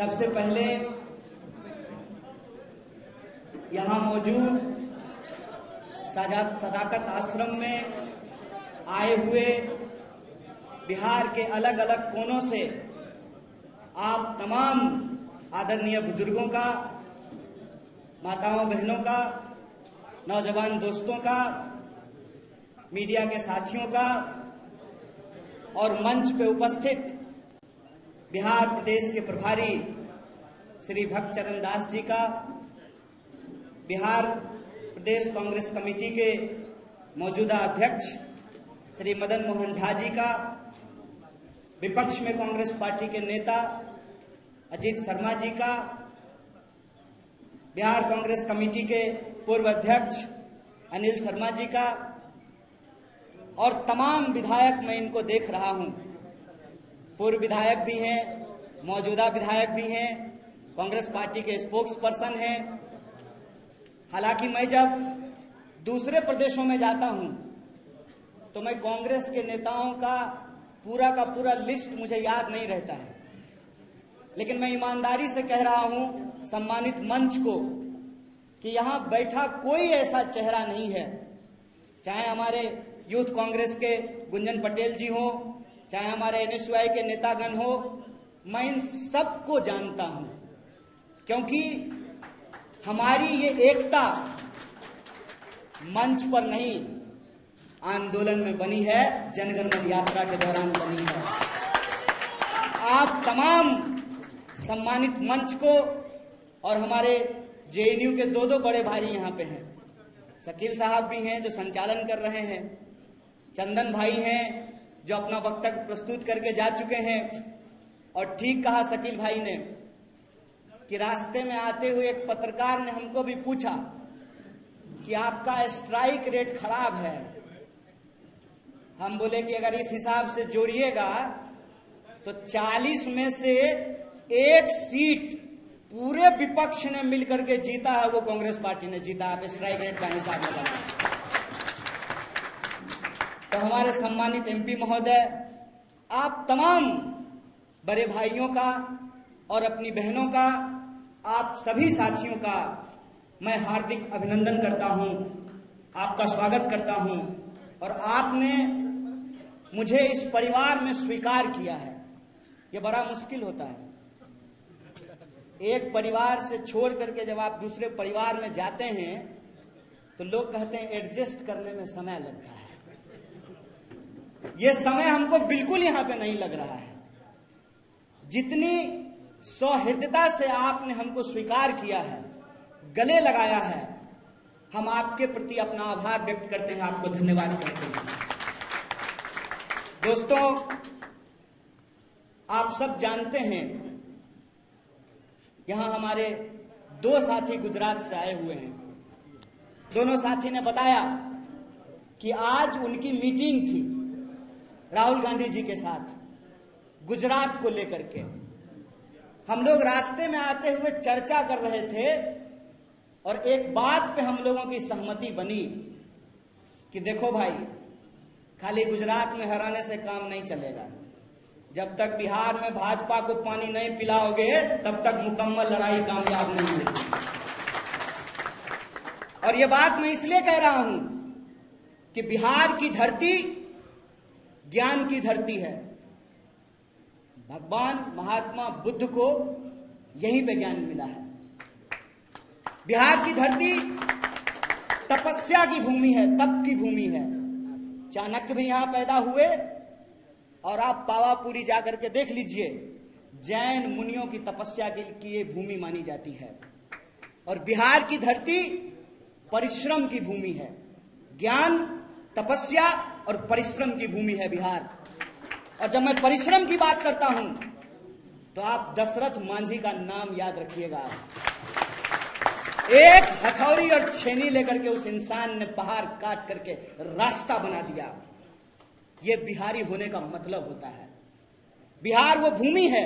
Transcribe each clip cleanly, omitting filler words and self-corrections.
सबसे पहले यहाँ मौजूद सदाकत आश्रम में आए हुए बिहार के अलग अलग कोनों से आप तमाम आदरणीय बुजुर्गों का, माताओं बहनों का, नौजवान दोस्तों का, मीडिया के साथियों का और मंच पे उपस्थित बिहार प्रदेश के प्रभारी श्री भक्त चरण दास जी का, बिहार प्रदेश कांग्रेस कमेटी के मौजूदा अध्यक्ष श्री मदन मोहन झा जी का, विपक्ष में कांग्रेस पार्टी के नेता अजीत शर्मा जी का, बिहार कांग्रेस कमेटी के पूर्व अध्यक्ष अनिल शर्मा जी का और तमाम विधायक, मैं इनको देख रहा हूं, पूर्व विधायक भी हैं, मौजूदा विधायक भी हैं, कांग्रेस पार्टी के स्पोक्स पर्सन हैं। हालांकि मैं जब दूसरे प्रदेशों में जाता हूं तो मैं कांग्रेस के नेताओं का पूरा लिस्ट मुझे याद नहीं रहता है, लेकिन मैं ईमानदारी से कह रहा हूं सम्मानित मंच को कि यहां बैठा कोई ऐसा चेहरा नहीं है, चाहे हमारे यूथ कांग्रेस के गुंजन पटेल जी हो, चाहे हमारे एनएसयूआई के नेतागण हो, मैं इन सबको जानता हूं, क्योंकि हमारी ये एकता मंच पर नहीं, आंदोलन में बनी है, जनगण मन यात्रा के दौरान बनी है। आप तमाम सम्मानित मंच को और हमारे जेएनयू के दो बड़े भाई यहां पे हैं, शकील साहब भी हैं जो संचालन कर रहे हैं, चंदन भाई हैं जो अपना वक्तव्य प्रस्तुत करके जा चुके हैं। और ठीक कहा शकील भाई ने कि रास्ते में आते हुए एक पत्रकार ने हमको भी पूछा कि आपका स्ट्राइक रेट खराब है। हम बोले कि अगर इस हिसाब से जोड़िएगा तो 40 में से एक सीट पूरे विपक्ष ने मिलकर के जीता है, वो कांग्रेस पार्टी ने जीता। आप स्ट्राइक रेट का हिसाब लगाइए। तो हमारे सम्मानित एमपी महोदय, आप तमाम बड़े भाइयों का और अपनी बहनों का, आप सभी साथियों का मैं हार्दिक अभिनंदन करता हूं, आपका स्वागत करता हूं। और आपने मुझे इस परिवार में स्वीकार किया है, ये बड़ा मुश्किल होता है। एक परिवार से छोड़ करके जब आप दूसरे परिवार में जाते हैं तो लोग कहते हैं एडजस्ट करने में समय लगता है। ये समय हमको बिल्कुल यहां पे नहीं लग रहा है। जितनी सौहृदता से आपने हमको स्वीकार किया है, गले लगाया है, हम आपके प्रति अपना आभार व्यक्त करते हैं, आपको धन्यवाद करते हैं। दोस्तों, आप सब जानते हैं यहां हमारे दो साथी गुजरात से आए हुए हैं। दोनों साथी ने बताया कि आज उनकी मीटिंग थी राहुल गांधी जी के साथ गुजरात को लेकर के। हम लोग रास्ते में आते हुए चर्चा कर रहे थे और एक बात पे हम लोगों की सहमति बनी कि देखो भाई, खाली गुजरात में हराने से काम नहीं चलेगा। जब तक बिहार में भाजपा को पानी नहीं पिलाओगे तब तक मुकम्मल लड़ाई कामयाब नहीं होगी। और ये बात मैं इसलिए कह रहा हूं कि बिहार की धरती ज्ञान की धरती है। भगवान महात्मा बुद्ध को यहीं पे ज्ञान मिला है। बिहार की धरती तपस्या की भूमि है, तप की भूमि है। चाणक्य भी यहां पैदा हुए और आप पावापुरी जाकर के देख लीजिए, जैन मुनियों की तपस्या की ये भूमि मानी जाती है। और बिहार की धरती परिश्रम की भूमि है। ज्ञान, तपस्या और परिश्रम की भूमि है बिहार। और जब मैं परिश्रम की बात करता हूं तो आप दशरथ मांझी का नाम याद रखिएगा। एक हथौड़ी और छेनी लेकर के उस इंसान ने पहाड़ काट करके रास्ता बना दिया। ये बिहारी होने का मतलब होता है। बिहार वो भूमि है।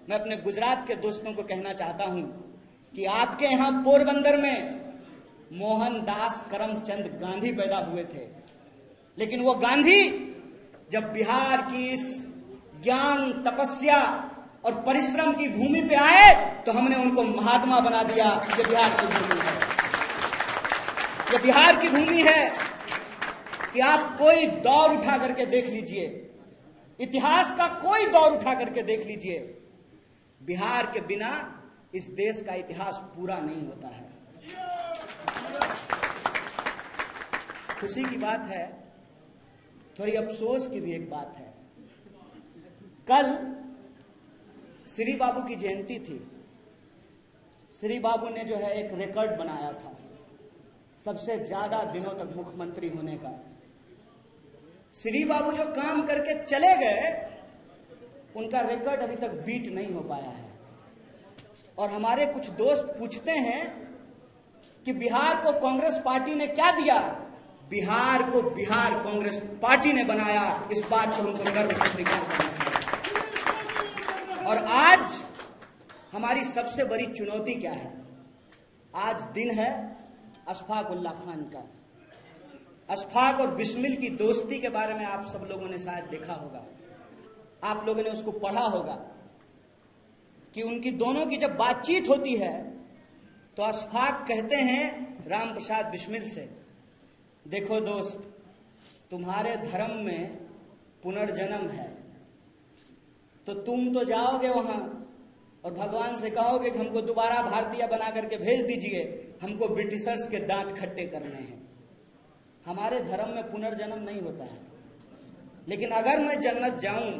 मैं अपने गुजरात के दोस्तों को कहना चाहता हूं कि आपके यहां पोरबंदर में मोहनदास करमचंद गांधी पैदा हुए थे, लेकिन वो गांधी जब बिहार की इस ज्ञान, तपस्या और परिश्रम की भूमि पे आए तो हमने उनको महात्मा बना दिया। ये बिहार की भूमि है, ये बिहार की भूमि है कि आप कोई दौर उठा करके देख लीजिए, इतिहास का कोई दौर उठा करके देख लीजिए, बिहार के बिना इस देश का इतिहास पूरा नहीं होता है। खुशी की बात है, थोड़ी अफसोस की भी एक बात है। कल श्री बाबू की जयंती थी। श्री बाबू ने जो है एक रिकॉर्ड बनाया था, सबसे ज्यादा दिनों तक मुख्यमंत्री होने का। श्री बाबू जो काम करके चले गए, उनका रिकॉर्ड अभी तक बीट नहीं हो पाया है। और हमारे कुछ दोस्त पूछते हैं कि बिहार को कांग्रेस पार्टी ने क्या दिया। बिहार को बिहार कांग्रेस पार्टी ने बनाया, इस बात को हमको गर्व से स्वीकार करना चाहिए। और आज हमारी सबसे बड़ी चुनौती क्या है? आज दिन है अशफाक उल्लाह खान का। अशफाक और बिस्मिल की दोस्ती के बारे में आप सब लोगों ने शायद देखा होगा, आप लोगों ने उसको पढ़ा होगा कि उनकी दोनों की जब बातचीत होती है तो अशफाक कहते हैं राम प्रसाद बिस्मिल से, देखो दोस्त, तुम्हारे धर्म में पुनर्जन्म है, तो तुम तो जाओगे वहां और भगवान से कहोगे कि हमको दोबारा भारतीय बना करके भेज दीजिए, हमको ब्रिटिशर्स के दांत खट्टे करने हैं। हमारे धर्म में पुनर्जन्म नहीं होता है। लेकिन अगर मैं जन्नत जाऊं,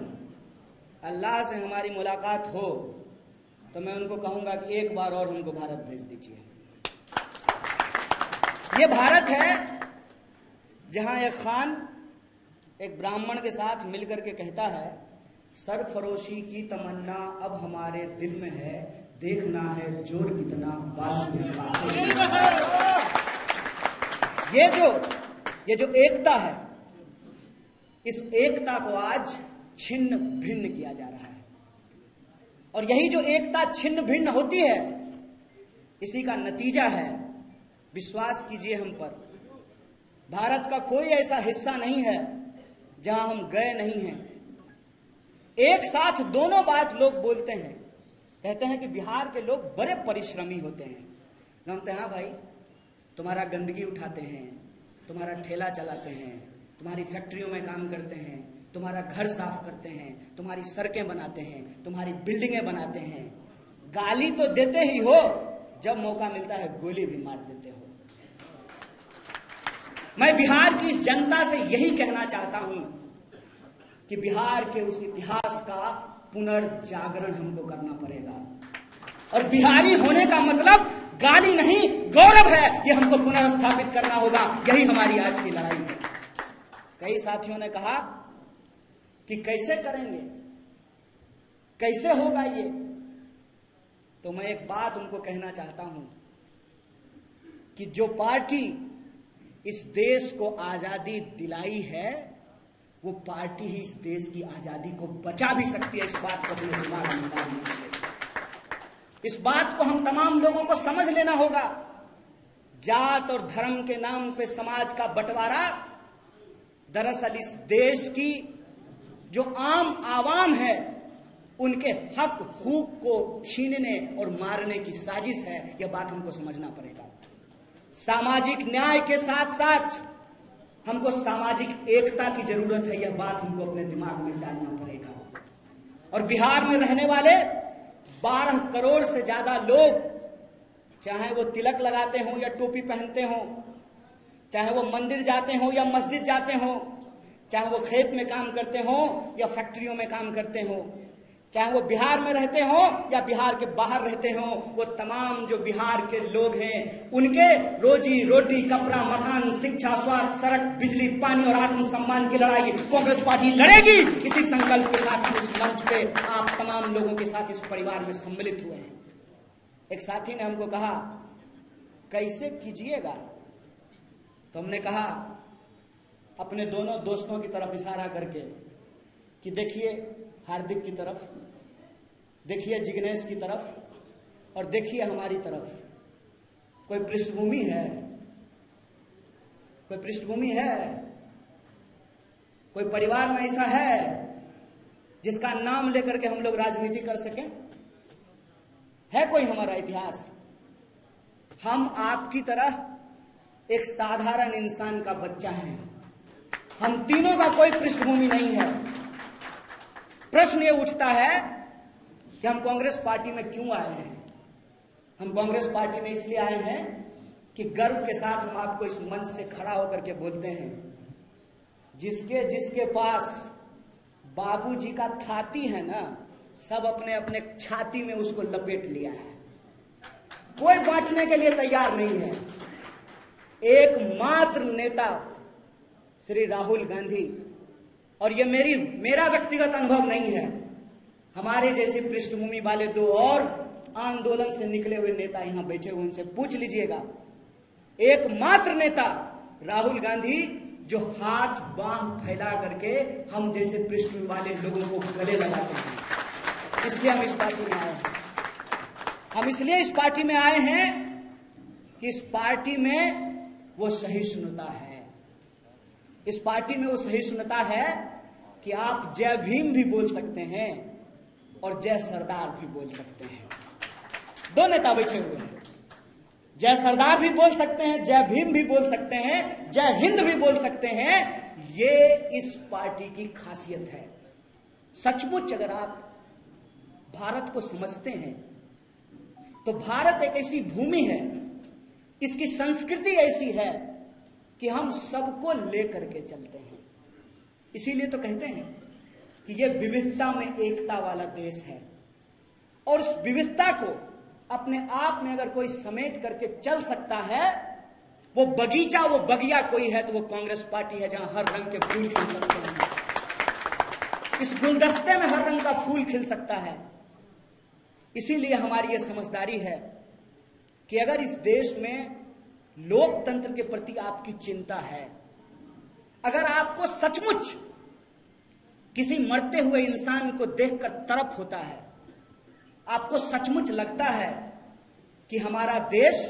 अल्लाह से हमारी मुलाकात हो, तो मैं उनको कहूंगा कि एक बार और हमको भारत भेज दीजिए। ये भारत है जहां एक खान एक ब्राह्मण के साथ मिलकर के कहता है, सरफरोशी की तमन्ना अब हमारे दिल में है, देखना है जोर कितना बाजू में बात। ये जो एकता है, इस एकता को आज छिन्न भिन्न किया जा रहा है। और यही जो एकता छिन्न भिन्न होती है, इसी का नतीजा है, विश्वास कीजिए हम पर, भारत का कोई ऐसा हिस्सा नहीं है जहां हम गए नहीं हैं। एक साथ दोनों बात लोग बोलते हैं, कहते हैं कि बिहार के लोग बड़े परिश्रमी होते हैं। कहते हैं हाँ भाई, तुम्हारा गंदगी उठाते हैं, तुम्हारा ठेला चलाते हैं, तुम्हारी फैक्ट्रियों में काम करते हैं, तुम्हारा घर साफ करते हैं, तुम्हारी सड़कें बनाते हैं, तुम्हारी बिल्डिंगें बनाते हैं। गाली तो देते ही हो, जब मौका मिलता है गोली भी मार देते हो। मैं बिहार की इस जनता से यही कहना चाहता हूं कि बिहार के उस इतिहास का पुनर्जागरण हमको करना पड़ेगा। और बिहारी होने का मतलब गाली नहीं, गौरव है, ये हमको पुनर्स्थापित करना होगा। यही हमारी आज की लड़ाई है। कई साथियों ने कहा कि कैसे करेंगे, कैसे होगा ये, तो मैं एक बात उनको कहना चाहता हूं कि जो पार्टी इस देश को आजादी दिलाई है, वो पार्टी ही इस देश की आजादी को बचा भी सकती है। इस बात को अपने दिमाग में डाल लीजिए। इस बात को हम तमाम लोगों को समझ लेना होगा। जात और धर्म के नाम पे समाज का बंटवारा दरअसल इस देश की जो आम आवाम है, उनके हक हुकूक को छीनने और मारने की साजिश है। यह बात हमको समझना पड़ेगा। सामाजिक न्याय के साथ साथ हमको सामाजिक एकता की जरूरत है। यह बात हमको अपने दिमाग में डालना पड़ेगा। और बिहार में रहने वाले 12 करोड़ से ज्यादा लोग, चाहे वो तिलक लगाते हों या टोपी पहनते हों, चाहे वो मंदिर जाते हों या मस्जिद जाते हों, चाहे वो खेत में काम करते हों या फैक्ट्रियों में काम करते हों, चाहे वो बिहार में रहते हों या बिहार के बाहर रहते हों, वो तमाम जो बिहार के लोग हैं, उनके रोजी रोटी, कपड़ा, मकान, शिक्षा, स्वास्थ्य, सड़क, बिजली, पानी और आत्मसम्मान की लड़ाई कांग्रेस पार्टी लड़ेगी। इसी संकल्प के साथ हम इस मंच पे आप तमाम लोगों के साथ इस परिवार में सम्मिलित हुए हैं। एक साथी ने हमको कहा, कैसे कीजिएगा? तो हमने कहा अपने दोनों दोस्तों की तरफ इशारा करके कि देखिए हार्दिक की तरफ, देखिए जिग्नेश की तरफ और देखिए हमारी तरफ। कोई पृष्ठभूमि है, कोई पृष्ठभूमि है, कोई परिवार में ऐसा है जिसका नाम लेकर के हम लोग राजनीति कर सकें? है कोई हमारा इतिहास? हम आपकी तरह एक साधारण इंसान का बच्चा है। हम तीनों का कोई पृष्ठभूमि नहीं है। प्रश्न ये उठता है कि हम कांग्रेस पार्टी में क्यों आए हैं? हम कांग्रेस पार्टी में इसलिए आए हैं कि गर्व के साथ हम आपको इस मंच से खड़ा होकर के बोलते हैं, जिसके जिसके पास बाबूजी का छाती है ना, सब अपने अपने छाती में उसको लपेट लिया है। कोई बांटने के लिए तैयार नहीं है। एकमात्र नेता श्री राहुल गांधी, और ये मेरा व्यक्तिगत अनुभव नहीं है, हमारे जैसी पृष्ठभूमि वाले दो और आंदोलन से निकले हुए नेता यहां बैठे हुए, उनसे पूछ लीजिएगा। एकमात्र नेता राहुल गांधी जो हाथ बांह फैला करके हम जैसे पृष्ठभूमि वाले लोगों को गले लगाते हैं। इसलिए हम इस पार्टी में आए हैं। हम इसलिए इस पार्टी में आए हैं कि इस पार्टी में वो सहिष्णुता है। इस पार्टी में वो सहिष्णुता है कि आप जय भीम भी बोल सकते हैं और जय सरदार भी बोल सकते हैं। दो नेता बैठे हुए हैं, जय सरदार भी बोल सकते हैं, जय भीम भी बोल सकते हैं, जय हिंद भी बोल सकते हैं। ये इस पार्टी की खासियत है। सचमुच अगर आप भारत को समझते हैं तो भारत एक ऐसी भूमि है, इसकी संस्कृति ऐसी है कि हम सबको लेकर के चलते हैं। इसीलिए तो कहते हैं कि ये विविधता में एकता वाला देश है, और उस विविधता को अपने आप में अगर कोई समेट करके चल सकता है, वो बगीचा, वो बगिया कोई है तो वो कांग्रेस पार्टी है, जहां हर रंग के फूल खिल सकते हैं। इस गुलदस्ते में हर रंग का फूल खिल सकता है। इसीलिए हमारी ये समझदारी है कि अगर इस देश में लोकतंत्र के प्रति आपकी चिंता है, अगर आपको सचमुच किसी मरते हुए इंसान को देखकर तरफ होता है, आपको सचमुच लगता है कि हमारा देश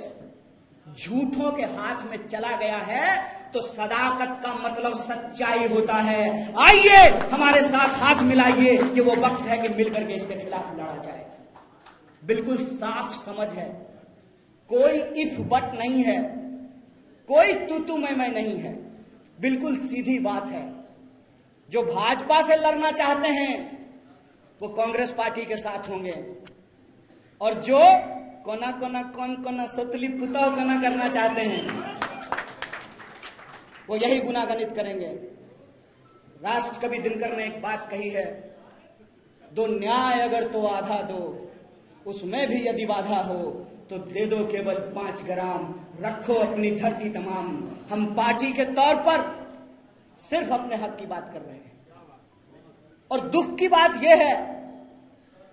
झूठों के हाथ में चला गया है, तो सदाकत का मतलब सच्चाई होता है। आइए हमारे साथ हाथ मिलाइए, ये वो वक्त है कि मिलकर के इसके खिलाफ लड़ा जाए। बिल्कुल साफ समझ है, कोई इफ बट नहीं है, कोई तू मैं नहीं है। बिल्कुल सीधी बात है। जो भाजपा से लड़ना चाहते हैं वो कांग्रेस पार्टी के साथ होंगे, और जो कौन सतली पुताव कना करना चाहते हैं वो यही गुनागणित करेंगे। राष्ट्र कवि दिनकर ने एक बात कही है, दो न्याय अगर तो आधा दो, उसमें भी यदि बाधा हो तो दे दो केवल 5 ग्राम, रखो अपनी धरती तमाम। हम पार्टी के तौर पर सिर्फ अपने हक की बात कर रहे हैं, और दुख की बात यह है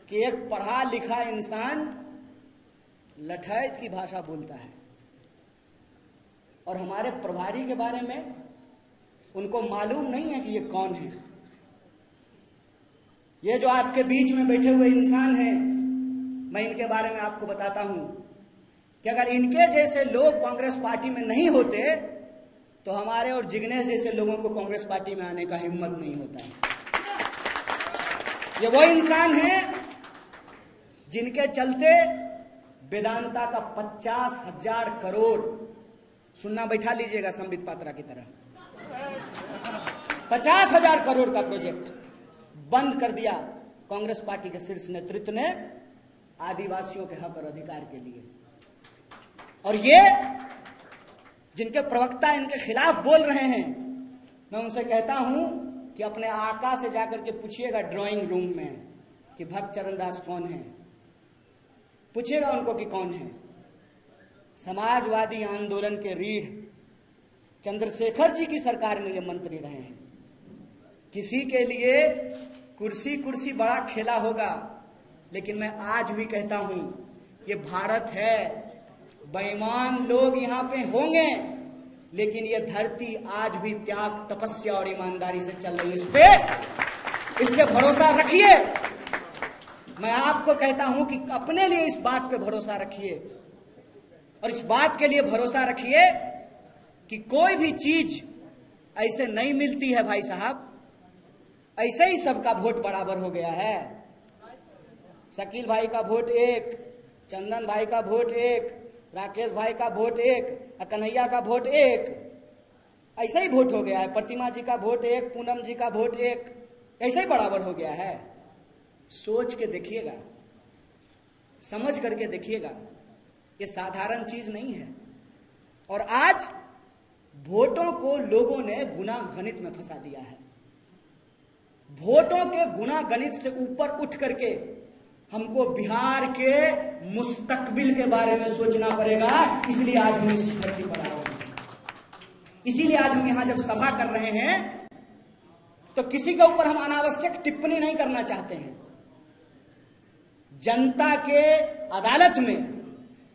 कि एक पढ़ा लिखा इंसान लठैत की भाषा बोलता है, और हमारे प्रभारी के बारे में उनको मालूम नहीं है कि ये कौन है। ये जो आपके बीच में बैठे हुए इंसान हैं, मैं इनके बारे में आपको बताता हूं कि अगर इनके जैसे लोग कांग्रेस पार्टी में नहीं होते तो हमारे और जिग्नेश जैसे लोगों को कांग्रेस पार्टी में आने का हिम्मत नहीं होता है। ये वो इंसान हैं जिनके चलते वेदांता का 50,000 करोड़, सुनना बैठा लीजिएगा संबित पात्रा की तरह, 50,000 करोड़ का प्रोजेक्ट बंद कर दिया कांग्रेस पार्टी के शीर्ष नेतृत्व ने आदिवासियों के हक और अधिकार के लिए। और ये जिनके प्रवक्ता इनके खिलाफ बोल रहे हैं, मैं उनसे कहता हूं कि अपने आका से जाकर के पूछिएगा ड्राइंग रूम में कि भक्त चरण दास कौन है, पूछिएगा उनको कि कौन है। समाजवादी आंदोलन के रीढ़ चंद्रशेखर जी की सरकार में ये मंत्री रहे हैं। किसी के लिए कुर्सी कुर्सी बड़ा खेला होगा, लेकिन मैं आज भी कहता हूं ये भारत है, बेईमान लोग यहां पे होंगे, लेकिन ये धरती आज भी त्याग, तपस्या और ईमानदारी से चल रही है। इस पे भरोसा रखिए। मैं आपको कहता हूं कि अपने लिए इस बात पे भरोसा रखिए, और इस बात के लिए भरोसा रखिए कि कोई भी चीज ऐसे नहीं मिलती है भाई साहब। ऐसे ही सबका वोट बराबर हो गया है। शकील भाई का वोट एक, चंदन भाई का वोट एक, राकेश भाई का वोट एक, कन्हैया का वोट एक, ऐसे ही वोट हो गया है। प्रतिमा जी का वोट एक, पूनम जी का वोट एक, ऐसे ही बराबर हो गया है। सोच के देखिएगा, समझ करके देखिएगा, ये साधारण चीज नहीं है। और आज वोटों को लोगों ने गुना गणित में फंसा दिया है। वोटों के गुना गणित से ऊपर उठ करके हमको बिहार के मुस्तकबिल के बारे में सोचना पड़ेगा। इसलिए आज हम इस धरती पर आए हैं। इसीलिए आज हम यहां जब सभा कर रहे हैं तो किसी के ऊपर हम अनावश्यक टिप्पणी नहीं करना चाहते हैं। जनता के अदालत में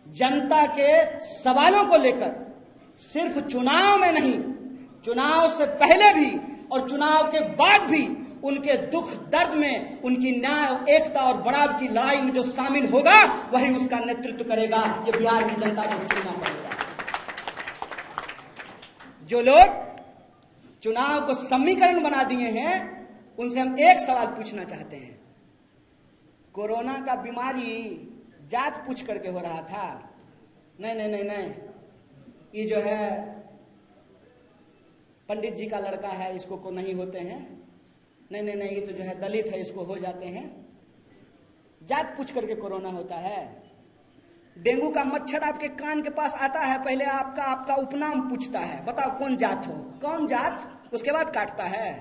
जनता के सवालों को लेकर सिर्फ चुनाव में नहीं, चुनाव से पहले भी और चुनाव के बाद भी उनके दुख दर्द में, उनकी न्याय, एकता और बराबरी की लड़ाई में जो शामिल होगा वही उसका नेतृत्व करेगा। ये बिहार की जनता को चुनना पड़ेगा। जो लोग चुनाव को समीकरण बना दिए हैं उनसे हम एक सवाल पूछना चाहते हैं। कोरोना का बीमारी जांच पूछ करके हो रहा था? नहीं नहीं नहीं नहीं, ये जो है पंडित जी का लड़का है, इसको को नहीं होते हैं। नहीं नहीं नहीं, ये तो जो है दलित है, इसको हो जाते हैं। जात पूछ करके कोरोना होता है। डेंगू का मच्छर आपके कान के पास आता है, पहले आपका उपनाम पूछता है, बताओ कौन जात हो, कौन जात, उसके बाद काटता है।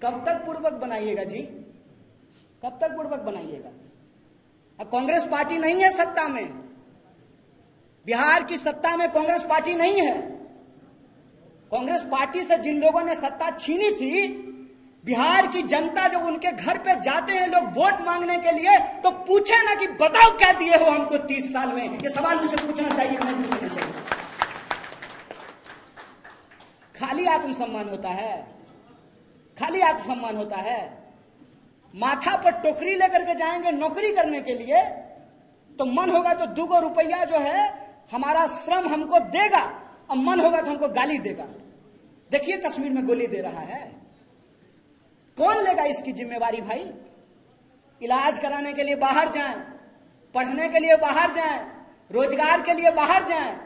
कब तक पूर्वक बनाइएगा जी, कब तक पूर्वक बनाइएगा? अब कांग्रेस पार्टी नहीं है सत्ता में, बिहार की सत्ता में कांग्रेस पार्टी नहीं है। कांग्रेस पार्टी से जिन लोगों ने सत्ता छीनी थी, बिहार की जनता जब उनके घर पे जाते हैं लोग वोट मांगने के लिए, तो पूछे ना कि बताओ क्या दिए हो हमको 30 साल में। ये सवाल मुझे पूछना चाहिए, नहीं पूछना चाहिए। खाली आत्मसम्मान होता है, खाली आत्मसम्मान होता है। माथा पर टोकरी लेकर के जाएंगे नौकरी करने के लिए, तो मन होगा तो 2 रुपया जो है हमारा श्रम हमको देगा, और मन होगा तो हमको गाली देगा। देखिए कश्मीर में गोली दे रहा है, कौन लेगा इसकी जिम्मेवारी भाई? इलाज कराने के लिए बाहर जाएं, पढ़ने के लिए बाहर जाएं, रोजगार के लिए बाहर जाएं,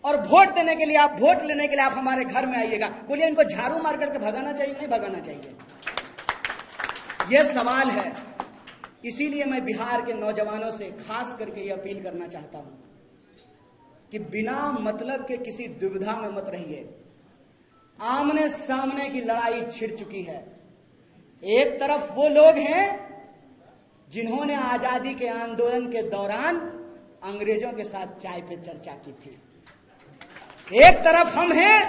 और वोट देने के लिए, आप वोट लेने के लिए आप हमारे घर में आइएगा। बोलिए इनको झाड़ू मार करके भगाना चाहिए, नहीं भगाना चाहिए? यह सवाल है। इसीलिए मैं बिहार के नौजवानों से खास करके यह अपील करना चाहता हूं कि बिना मतलब के किसी दुविधा में मत रहिए। आमने सामने की लड़ाई छिड़ चुकी है। एक तरफ वो लोग हैं जिन्होंने आजादी के आंदोलन के दौरान अंग्रेजों के साथ चाय पे चर्चा की थी, एक तरफ हम हैं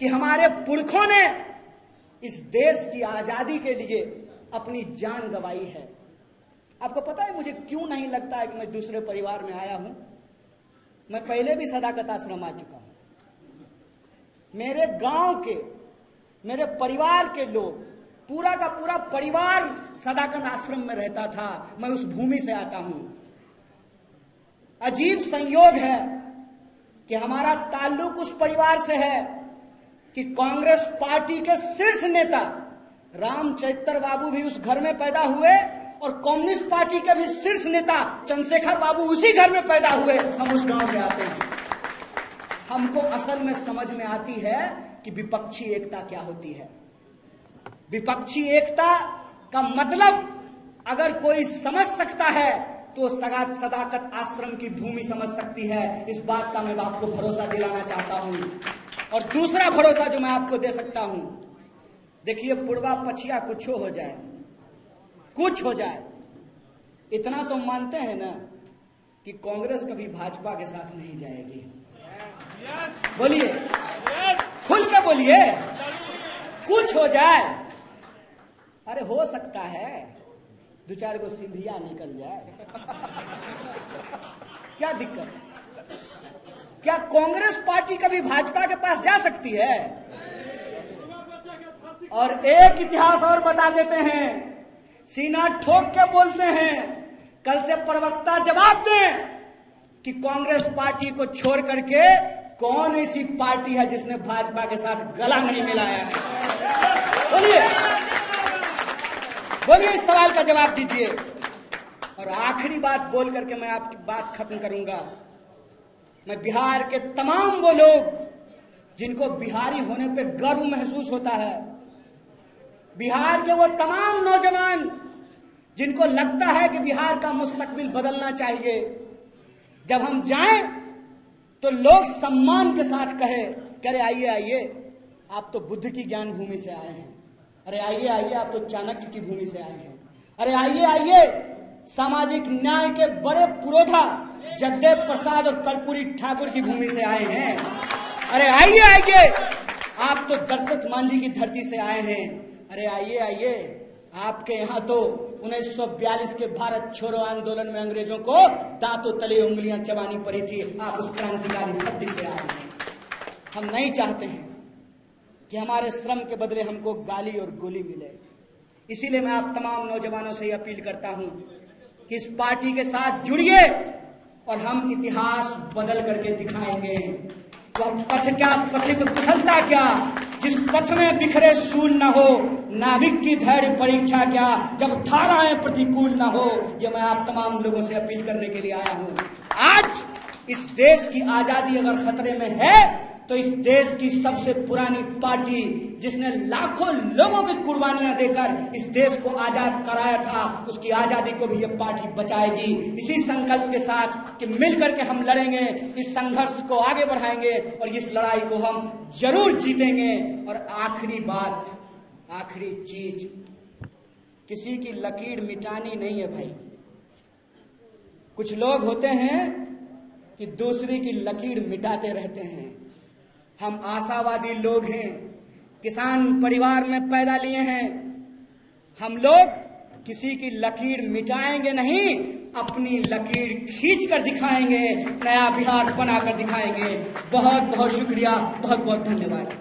कि हमारे पुरखों ने इस देश की आजादी के लिए अपनी जान गंवाई है। आपको पता है मुझे क्यों नहीं लगता है कि मैं दूसरे परिवार में आया हूं? मैं पहले भी सदाकत आश्रम आ चुका हूं। मेरे गांव के, मेरे परिवार के लोग, पूरा का पूरा परिवार सदाकत आश्रम में रहता था। मैं उस भूमि से आता हूं। अजीब संयोग है कि हमारा ताल्लुक उस परिवार से है कि कांग्रेस पार्टी के शीर्ष नेता रामचरित्र बाबू भी उस घर में पैदा हुए, और कम्युनिस्ट पार्टी के भी शीर्ष नेता चंद्रशेखर बाबू उसी घर में पैदा हुए। हम उस गांव से आते हैं। हमको असल में समझ में आती है कि विपक्षी एकता क्या होती है। विपक्षी एकता का मतलब अगर कोई समझ सकता है तो सदाकत आश्रम की भूमि समझ सकती है। इस बात का मैं आपको भरोसा दिलाना चाहता हूं। और दूसरा भरोसा जो मैं आपको दे सकता हूं, देखिए पूर्वा पछिया कुछ हो जाए, कुछ हो जाए, इतना तो मानते हैं ना कि कांग्रेस कभी भाजपा के साथ नहीं जाएगी। बोलिए, खुल के बोलिए, कुछ हो जाए। अरे हो सकता है 2-4 को सिंधिया निकल जाए, क्या दिक्कत है? क्या कांग्रेस पार्टी कभी भाजपा के पास जा सकती है? और एक इतिहास और बता देते हैं, सीना ठोक के बोलते हैं, कल से प्रवक्ता जवाब दें कि कांग्रेस पार्टी को छोड़ करके कौन ऐसी पार्टी है जिसने भाजपा के साथ गला नहीं मिलाया है? बोलिए। बोलिए, इस सवाल का जवाब दीजिए। और आखिरी बात बोल करके मैं आपकी बात खत्म करूंगा। मैं बिहार के तमाम वो लोग जिनको बिहारी होने पे गर्व महसूस होता है, बिहार के वो तमाम नौजवान जिनको लगता है कि बिहार का मुस्तकबिल बदलना चाहिए, जब हम जाएं तो लोग सम्मान के साथ कहे, अरे आइए आइए, आप तो बुद्ध की ज्ञान भूमि से आए हैं, अरे आइए आइए, आप तो चाणक्य की भूमि से आए हैं, अरे आइए आइए, सामाजिक न्याय के बड़े पुरोधा जगदेव प्रसाद और कर्पूरी ठाकुर की भूमि से आए हैं, अरे आइए आइए, आप तो दशरथ मांझी की धरती से आए हैं, अरे आइए आइए, आपके यहाँ तो 1942 के भारत छोड़ो आंदोलन में अंग्रेजों को दांतों तले उंगलियां चबानी पड़ी थी, आप उस क्रांतिकारी धरती से आए हैं। हम नहीं चाहते हैं कि हमारे श्रम के बदले हमको गाली और गोली मिले। इसीलिए मैं आप तमाम नौजवानों से अपील करता हूं कि इस पार्टी के साथ जुड़िए और हम इतिहास बदल करके दिखाएंगे। वह पथ क्या, पथिक कुशलता क्या, जिस पथ में बिखरे सूल न हो, नाविक की धैर्य परीक्षा क्या, जब धाराएं प्रतिकूल न हो। ये मैं आप तमाम लोगों से अपील करने के लिए आया हूं। आज इस देश की आजादी अगर खतरे में है तो इस देश की सबसे पुरानी पार्टी, जिसने लाखों लोगों की कुर्बानियां देकर इस देश को आजाद कराया था, उसकी आजादी को भी ये पार्टी बचाएगी। इसी संकल्प के साथ कि मिलकर के हम लड़ेंगे, इस संघर्ष को आगे बढ़ाएंगे और इस लड़ाई को हम जरूर जीतेंगे। और आखिरी बात, आखिरी चीज, किसी की लकीर मिटानी नहीं है भाई। कुछ लोग होते हैं कि दूसरे की लकीर मिटाते रहते हैं। हम आशावादी लोग हैं, किसान परिवार में पैदा लिए हैं। हम लोग किसी की लकीर मिटाएंगे नहीं, अपनी लकीर खींच कर दिखाएंगे, नया बिहार बनाकर दिखाएंगे। बहुत बहुत शुक्रिया, बहुत बहुत धन्यवाद।